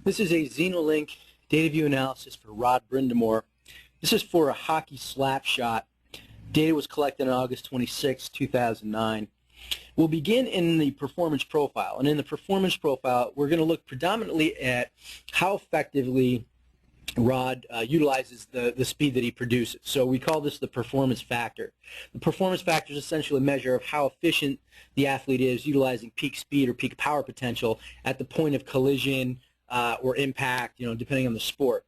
This is a Zenolink data view analysis for Rod Brindamore. This is for a hockey slap shot. Data was collected on August 26, 2009. We'll begin in the performance profile. And in the performance profile, we're going to look predominantly at how effectively Rod utilizes the speed that he produces. So we call this the performance factor. The performance factor is essentially a measure of how efficient the athlete is utilizing peak speed or peak power potential at the point of collision or impact, depending on the sport.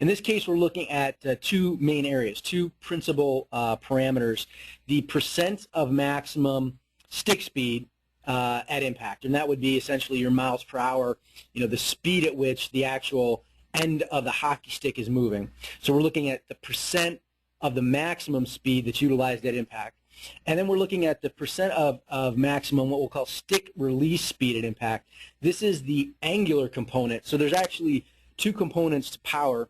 In this case, we're looking at two main areas, two principal parameters: the percent of maximum stick speed at impact, and that would be essentially your miles per hour, the speed at which the actual end of the hockey stick is moving. So we're looking at the percent of the maximum speed that's utilized at impact. And then we're looking at the percent of maximum, what we'll call stick release speed at impact. This is the angular component. So there's actually two components to power.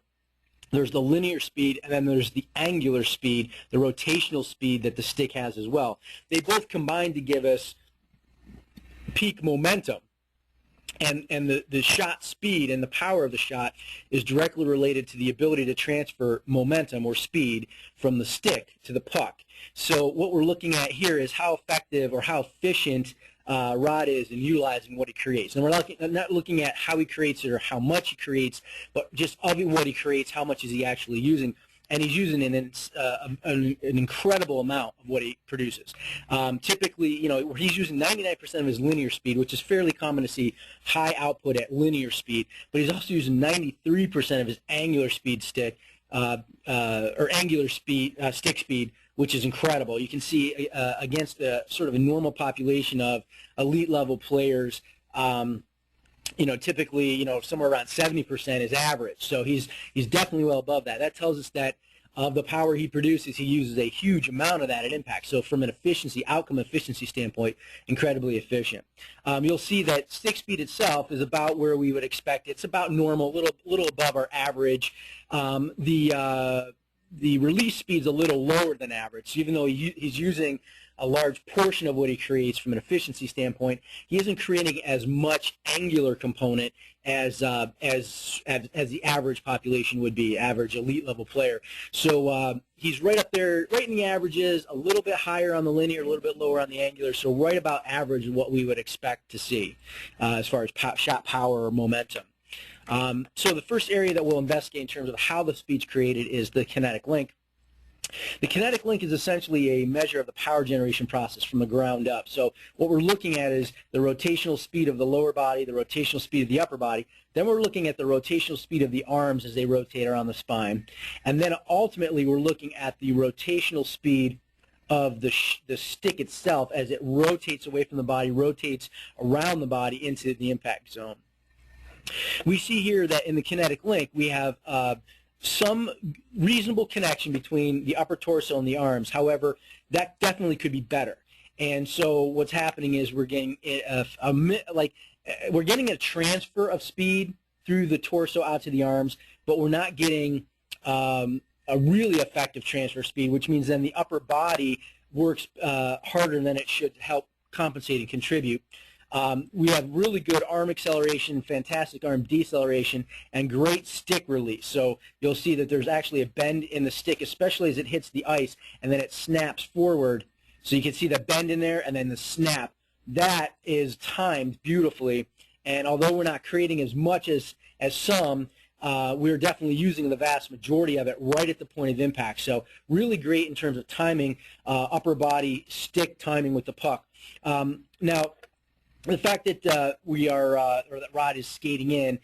There's the linear speed, and then there's the angular speed, the rotational speed that the stick has as well. They both combine to give us peak momentum. And the shot speed and the power of the shot is directly related to the ability to transfer momentum or speed from the stick to the puck. So what we're looking at here is how effective or how efficient Rod is in utilizing what he creates. And we're not looking at how he creates it or how much he creates, but just of what he creates, how much is he actually using. And he's using an incredible amount of what he produces. Typically, he's using 99% of his linear speed, which is fairly common to see high output at linear speed. But he's also using 93% of his angular speed stick, or angular speed stick speed, which is incredible. You can see against sort of a normal population of elite level players. Typically, somewhere around 70% is average. So he's definitely well above that. That tells us that of the power he produces, he uses a huge amount of that at impact. So from an outcome efficiency standpoint, incredibly efficient. You'll see that stick speed itself is about where we would expect. It's about normal, little above our average. The release speed is a little lower than average. So even though he's using a large portion of what he creates from an efficiency standpoint, he isn't creating as much angular component as the average population would be, average elite level player. So he's right up there, right in the averages, a little bit higher on the linear, a little bit lower on the angular, so right about average is what we would expect to see as far as shot power or momentum. So the first area that we'll investigate in terms of how the speed's created is the kinetic link. The kinetic link is essentially a measure of the power generation process from the ground up. So what we're looking at is the rotational speed of the lower body, the rotational speed of the upper body. Then we're looking at the rotational speed of the arms as they rotate around the spine. And then ultimately we're looking at the rotational speed of the stick itself as it rotates away from the body, rotates around the body into the impact zone. We see here that in the kinetic link we have some reasonable connection between the upper torso and the arms. However, that definitely could be better. And so what's happening is we're getting a transfer of speed through the torso out to the arms, but we're not getting a really effective transfer speed, which means then the upper body works harder than it should to help compensate and contribute. We have really good arm acceleration, fantastic arm deceleration, and great stick release. So you'll see that there's actually a bend in the stick, especially as it hits the ice, and then it snaps forward. So you can see the bend in there and then the snap. That is timed beautifully, and although we're not creating as much as some, we're definitely using the vast majority of it right at the point of impact. So really great in terms of timing, upper body stick timing with the puck. Now, the fact that we are, or that Rod is skating in,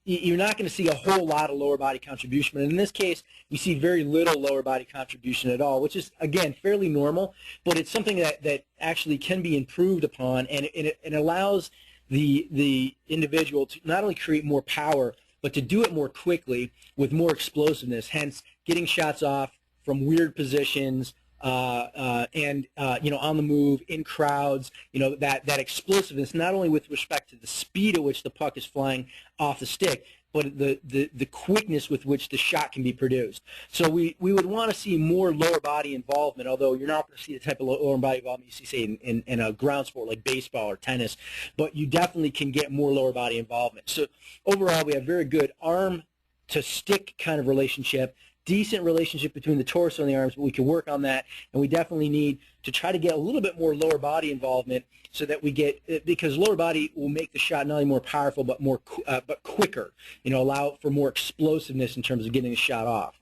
you're not going to see a whole lot of lower body contribution. But in this case, we see very little lower body contribution at all, which is, again, fairly normal. But it's something that actually can be improved upon, and it allows the individual to not only create more power, but to do it more quickly with more explosiveness, hence getting shots off from weird positions, on the move, in crowds, that explosiveness, not only with respect to the speed at which the puck is flying off the stick, but the quickness with which the shot can be produced. So we would want to see more lower body involvement, although you're not going to see the type of lower body involvement you see, say, in a ground sport like baseball or tennis, but you definitely can get more lower body involvement. So overall, we have very good arm to stick kind of relationship, decent relationship between the torso and the arms, but we can work on that, and we definitely need to try to get a little bit more lower body involvement so that we get, because lower body will make the shot not only more powerful but more but quicker, allow for more explosiveness in terms of getting the shot off.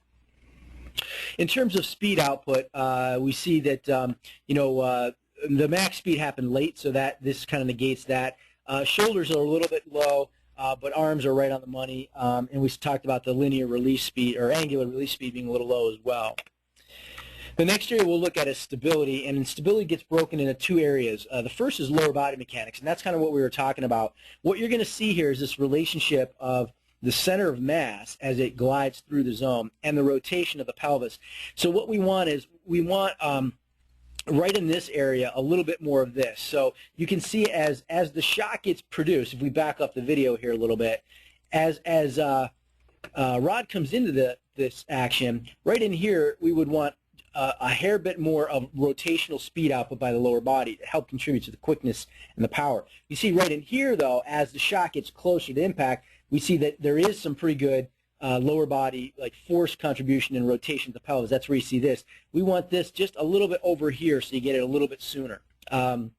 In terms of speed output, we see that the max speed happened late, so that this kind of negates that. Shoulders are a little bit low, but arms are right on the money, and we talked about the linear release speed or angular release speed being a little low as well. The next area we'll look at is stability, and stability gets broken into two areas. The first is lower body mechanics, and that's kind of what we were talking about. What you're going to see here is this relationship of the center of mass as it glides through the zone and the rotation of the pelvis. So what we want is right in this area a little bit more of this. So you can see as the shot gets produced, if we back up the video here a little bit, as rod comes into this action, right in here we would want a hair bit more of rotational speed output by the lower body to help contribute to the quickness and the power. You see right in here, though, as the shot gets closer to impact, we see that there is some pretty good lower body, like force contribution and rotation of the pelvis. That's where you see this. We want this just a little bit over here so you get it a little bit sooner. The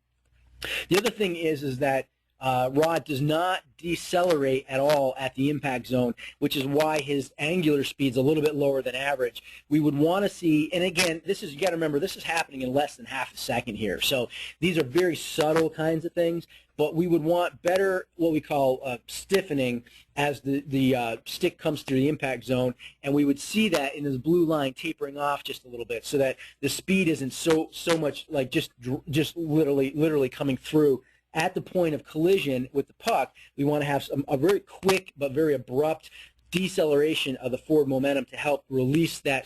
other thing is that Rod does not decelerate at all at the impact zone, which is why his angular speed's a little bit lower than average. We would want to see, and again, this is, you got to remember, this is happening in less than half a second here. So these are very subtle kinds of things, but we would want better, what we call stiffening as the stick comes through the impact zone, and we would see that in this blue line tapering off just a little bit, so that the speed isn't so much like just literally coming through at the point of collision with the puck. We want to have a very quick but very abrupt deceleration of the forward momentum to help release that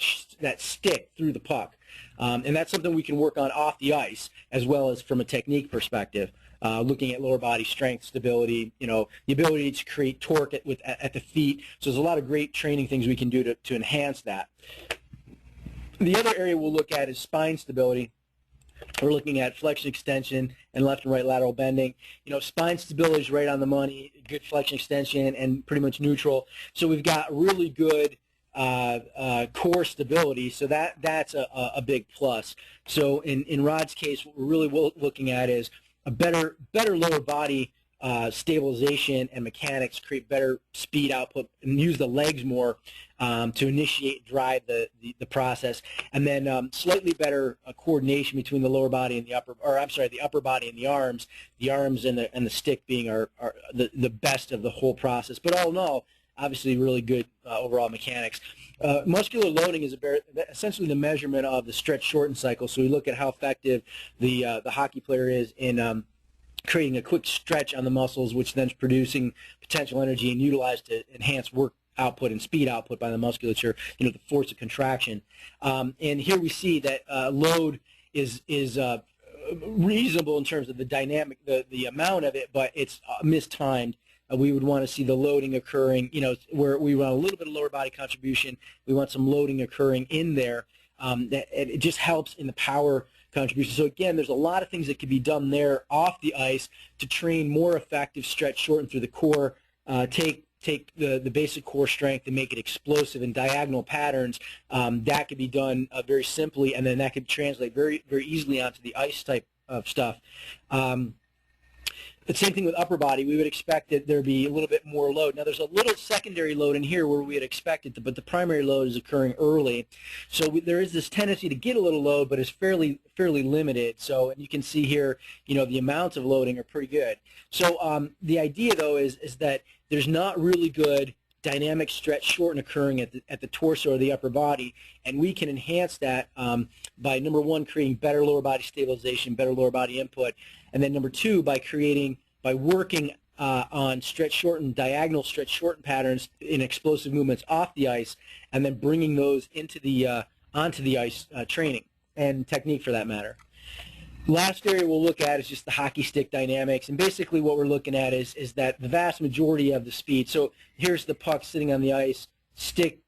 stick through the puck. And that's something we can work on off the ice as well as from a technique perspective, looking at lower body strength, stability, the ability to create torque at the feet. So there's a lot of great training things we can do to enhance that. The other area we'll look at is spine stability. We're looking at flexion extension and left and right lateral bending. Spine stability is right on the money, good flexion extension, and pretty much neutral. So we've got really good core stability, so that's a big plus. So in Rod's case, what we're really looking at is a better lower body stabilization and mechanics, create better speed output, and use the legs more to initiate and drive the process, and then slightly better coordination between the lower body and the upper body and the arms and the stick being the best of the whole process. But all in all, obviously really good overall mechanics. Muscular loading is essentially the measurement of the stretch shorten cycle. So we look at how effective the hockey player is in creating a quick stretch on the muscles, which then is producing potential energy and utilized to enhance work output and speed output by the musculature, the force of contraction. And here we see that load is reasonable in terms of the dynamic, the amount of it, but it's mistimed. We would want to see the loading occurring, where we want a little bit of lower body contribution. We want some loading occurring in there. It just helps in the power contribution. So again, there's a lot of things that can be done there off the ice to train more effective stretch shorten through the core, take the basic core strength and make it explosive in diagonal patterns. That could be done very simply, and then that could translate very, very easily onto the ice type of stuff. The same thing with upper body. We would expect that there be a little bit more load. Now, there's a little secondary load in here where we would expect it, but the primary load is occurring early. So there is this tendency to get a little load, but it's fairly limited. So, and you can see here, the amounts of loading are pretty good. So the idea, though, is that there's not really good dynamic stretch shorten occurring at the torso or the upper body, and we can enhance that by, number one, creating better lower body stabilization, better lower body input, and then number two, by working on stretch shorten, diagonal stretch shorten patterns in explosive movements off the ice, and then bringing those into the onto the ice training and technique for that matter. Last area we'll look at is just the hockey stick dynamics, and basically what we're looking at is that the vast majority of the speed. So here's the puck sitting on the ice, stick,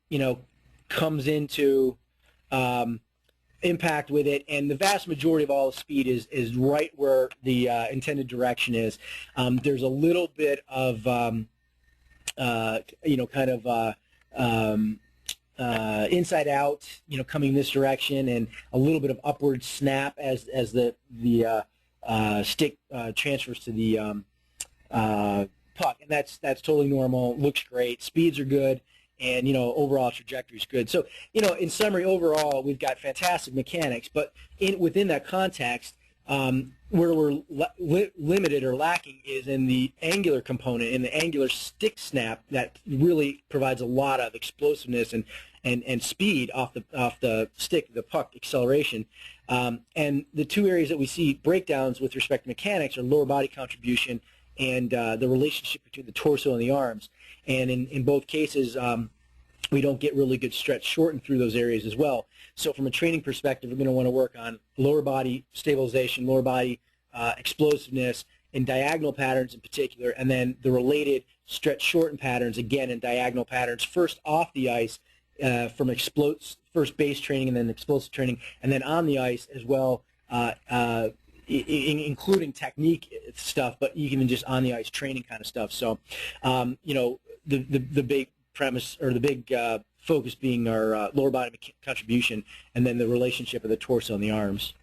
comes into impact with it, and the vast majority of all the speed is right where the intended direction is. There's a little bit of inside out, coming this direction, and a little bit of upward snap as the stick transfers to the puck, and that's totally normal. Looks great. Speeds are good, and overall trajectory is good. So in summary, overall we've got fantastic mechanics, but within that context, where we're limited or lacking is in the angular component, in the angular stick snap that really provides a lot of explosiveness and speed off the stick, the puck acceleration. And the two areas that we see breakdowns with respect to mechanics are lower body contribution and the relationship between the torso and the arms. And in both cases, we don't get really good stretch shortened through those areas as well. So from a training perspective, we're going to want to work on lower body stabilization, lower body explosiveness, and diagonal patterns in particular, and then the related stretch shorten patterns, again, in diagonal patterns, first off the ice from first base training and then explosive training, and then on the ice as well, including technique stuff, but even just on the ice training kind of stuff. So, the big premise, or the big focus being our lower body contribution, and then the relationship of the torso and the arms.